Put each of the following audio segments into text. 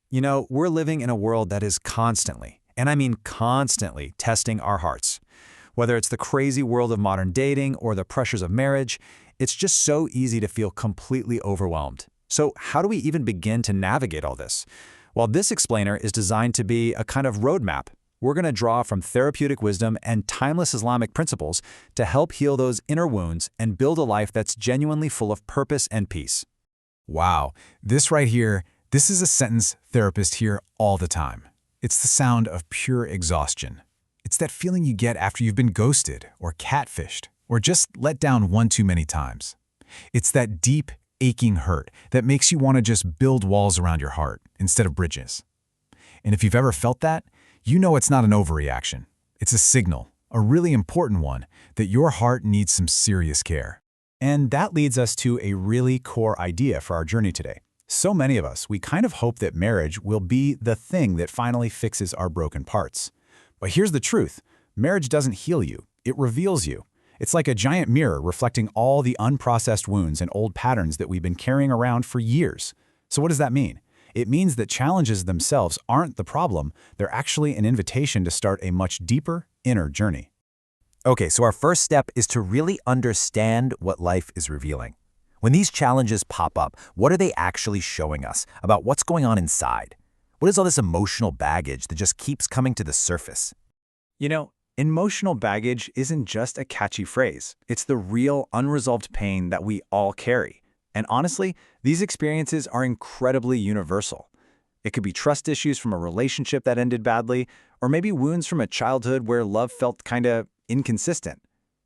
We're living in a world that is constantly, and I mean constantly, testing our hearts. Whether it's the crazy world of modern dating or the pressures of marriage, it's just so easy to feel completely overwhelmed. So how do we even begin to navigate all this? Well, this explainer is designed to be a kind of roadmap. We're going to draw from therapeutic wisdom and timeless Islamic principles to help heal those inner wounds and build a life that's genuinely full of purpose and peace. Wow, this right here, this is a sentence therapists hear all the time. It's the sound of pure exhaustion. It's that feeling you get after you've been ghosted or catfished or just let down one too many times. It's that deep, aching hurt that makes you want to just build walls around your heart instead of bridges. And if you've ever felt that, you know it's not an overreaction. It's a signal, a really important one, that your heart needs some serious care. And that leads us to a really core idea for our journey today. So many of us, we kind of hope that marriage will be the thing that finally fixes our broken parts. But here's the truth. Marriage doesn't heal you. It reveals you. It's like a giant mirror reflecting all the unprocessed wounds and old patterns that we've been carrying around for years. So what does that mean? It means that challenges themselves aren't the problem. They're actually an invitation to start a much deeper inner journey. Okay, so our first step is to really understand what life is revealing. When these challenges pop up, what are they actually showing us about what's going on inside? What is all this emotional baggage that just keeps coming to the surface? Emotional baggage isn't just a catchy phrase. It's the real, unresolved pain that we all carry. And honestly, these experiences are incredibly universal. It could be trust issues from a relationship that ended badly, or maybe wounds from a childhood where love felt kinda inconsistent.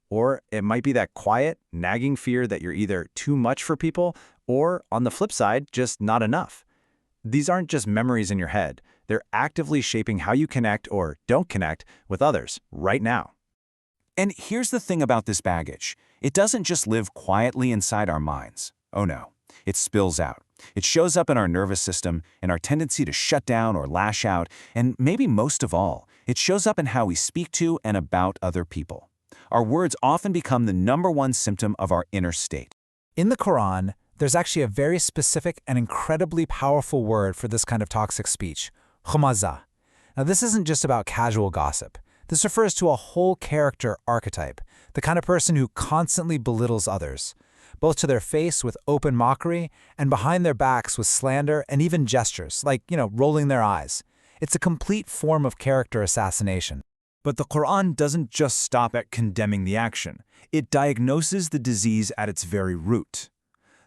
Or it might be that quiet, nagging fear that you're either too much for people or, on the flip side, just not enough. These aren't just memories in your head. They're actively shaping how you connect or don't connect with others right now. And here's the thing about this baggage. It doesn't just live quietly inside our minds. Oh no, it spills out. It shows up in our nervous system, in our tendency to shut down or lash out, and maybe most of all, it shows up in how we speak to and about other people. Our words often become the #1 symptom of our inner state. In the Quran, there's actually a very specific and incredibly powerful word for this kind of toxic speech, khumaza. Now, this isn't just about casual gossip. This refers to a whole character archetype, the kind of person who constantly belittles others, both to their face with open mockery and behind their backs with slander and even gestures, like, rolling their eyes. It's a complete form of character assassination. But the Quran doesn't just stop at condemning the action. It diagnoses the disease at its very root.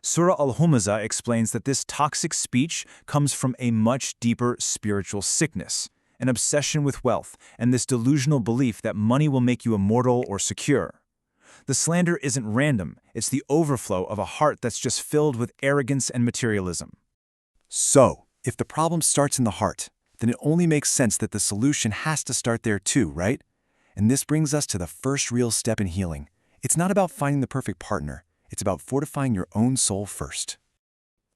Surah Al-Humaza explains that this toxic speech comes from a much deeper spiritual sickness, an obsession with wealth, and this delusional belief that money will make you immortal or secure. The slander isn't random. It's the overflow of a heart that's just filled with arrogance and materialism. So, if the problem starts in the heart, then it only makes sense that the solution has to start there too, right? And this brings us to the first real step in healing. It's not about finding the perfect partner. It's about fortifying your own soul first.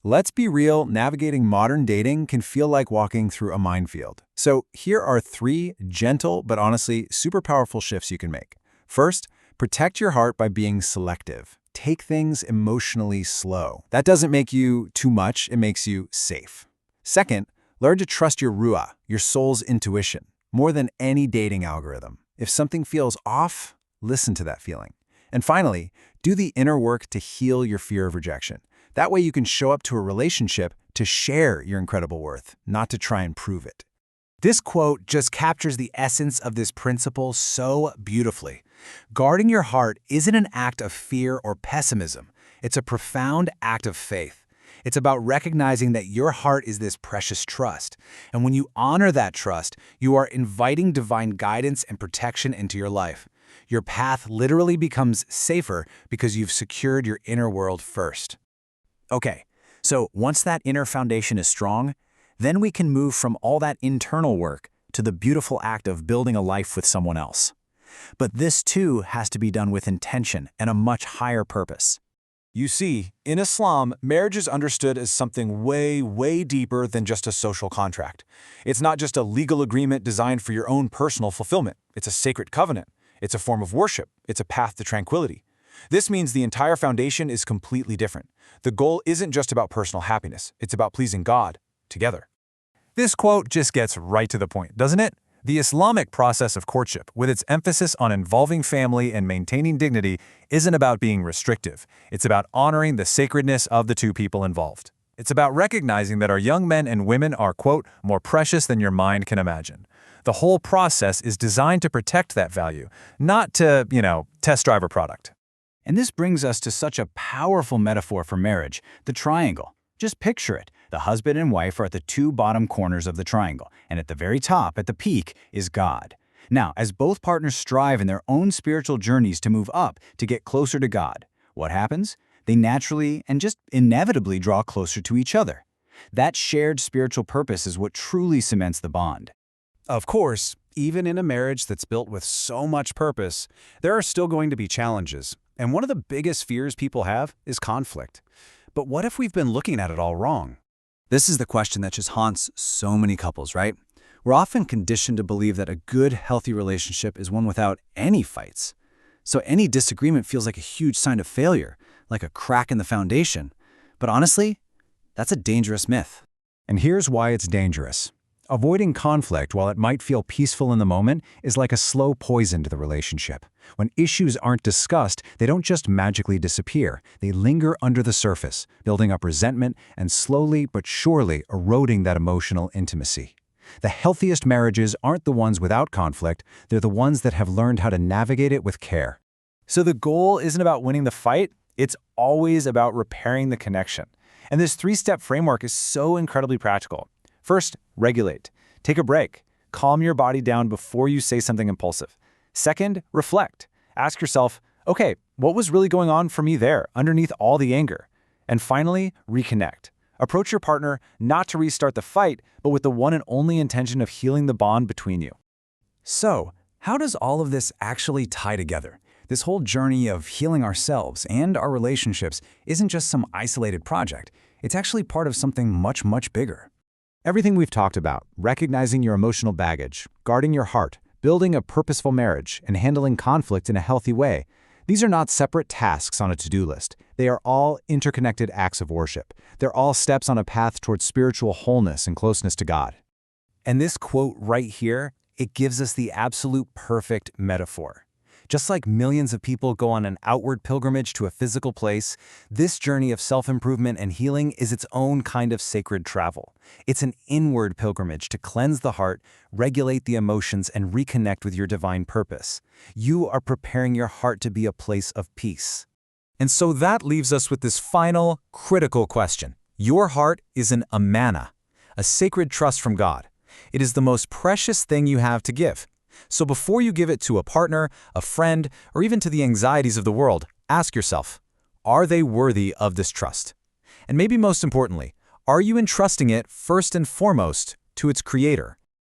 Let's be real, navigating modern dating can feel like walking through a minefield. So here are 3 gentle but honestly super powerful shifts you can make. First, protect your heart by being selective. Take things emotionally slow. That doesn't make you too much, it makes you safe. Second, learn to trust your ruah, your soul's intuition, more than any dating algorithm. If something feels off, listen to that feeling. And finally, do the inner work to heal your fear of rejection. That way you can show up to a relationship to share your incredible worth, not to try and prove it. This quote just captures the essence of this principle so beautifully. Guarding your heart isn't an act of fear or pessimism. It's a profound act of faith. It's about recognizing that your heart is this precious trust. And when you honor that trust, you are inviting divine guidance and protection into your life. Your path literally becomes safer because you've secured your inner world first. Okay, so once that inner foundation is strong, then we can move from all that internal work to the beautiful act of building a life with someone else. But this too has to be done with intention and a much higher purpose. You see, in Islam, marriage is understood as something way, way deeper than just a social contract. It's not just a legal agreement designed for your own personal fulfillment. It's a sacred covenant. It's a form of worship. It's a path to tranquility. This means the entire foundation is completely different. The goal isn't just about personal happiness. It's about pleasing God together. This quote just gets right to the point, doesn't it? The Islamic process of courtship, with its emphasis on involving family and maintaining dignity, isn't about being restrictive. It's about honoring the sacredness of the two people involved. It's about recognizing that our young men and women are, quote, more precious than your mind can imagine. The whole process is designed to protect that value, not to, test drive a product. And this brings us to such a powerful metaphor for marriage, the triangle. Just picture it. The husband and wife are at the two bottom corners of the triangle, and at the very top, at the peak, is God. Now, as both partners strive in their own spiritual journeys to move up, to get closer to God, what happens? They naturally and just inevitably draw closer to each other. That shared spiritual purpose is what truly cements the bond. Of course, even in a marriage that's built with so much purpose, there are still going to be challenges. And one of the biggest fears people have is conflict. But what if we've been looking at it all wrong? This is the question that just haunts so many couples, right? We're often conditioned to believe that a good, healthy relationship is one without any fights. So any disagreement feels like a huge sign of failure, like a crack in the foundation. But honestly, that's a dangerous myth. And here's why it's dangerous. Avoiding conflict, while it might feel peaceful in the moment, is like a slow poison to the relationship. When issues aren't discussed, they don't just magically disappear. They linger under the surface, building up resentment and slowly but surely eroding that emotional intimacy. The healthiest marriages aren't the ones without conflict, they're the ones that have learned how to navigate it with care. So the goal isn't about winning the fight, it's always about repairing the connection. And this three-step framework is so incredibly practical. First, regulate. Take a break. Calm your body down before you say something impulsive. Second, reflect. Ask yourself, okay, what was really going on for me there, underneath all the anger? And finally, reconnect. Approach your partner not to restart the fight, but with the one and only intention of healing the bond between you. So, how does all of this actually tie together? This whole journey of healing ourselves and our relationships isn't just some isolated project. It's actually part of something much, much bigger. Everything we've talked about, recognizing your emotional baggage, guarding your heart, building a purposeful marriage, and handling conflict in a healthy way, these are not separate tasks on a to-do list. They are all interconnected acts of worship. They're all steps on a path towards spiritual wholeness and closeness to God. And this quote right here, it gives us the absolute perfect metaphor. Just like millions of people go on an outward pilgrimage to a physical place, this journey of self-improvement and healing is its own kind of sacred travel. It's an inward pilgrimage to cleanse the heart, regulate the emotions, and reconnect with your divine purpose. You are preparing your heart to be a place of peace. And so that leaves us with this final, critical question. Your heart is an Amanah, a sacred trust from God. It is the most precious thing you have to give. So before you give it to a partner, a friend, or even to the anxieties of the world, ask yourself, are they worthy of this trust? And maybe most importantly, are you entrusting it first and foremost to its creator?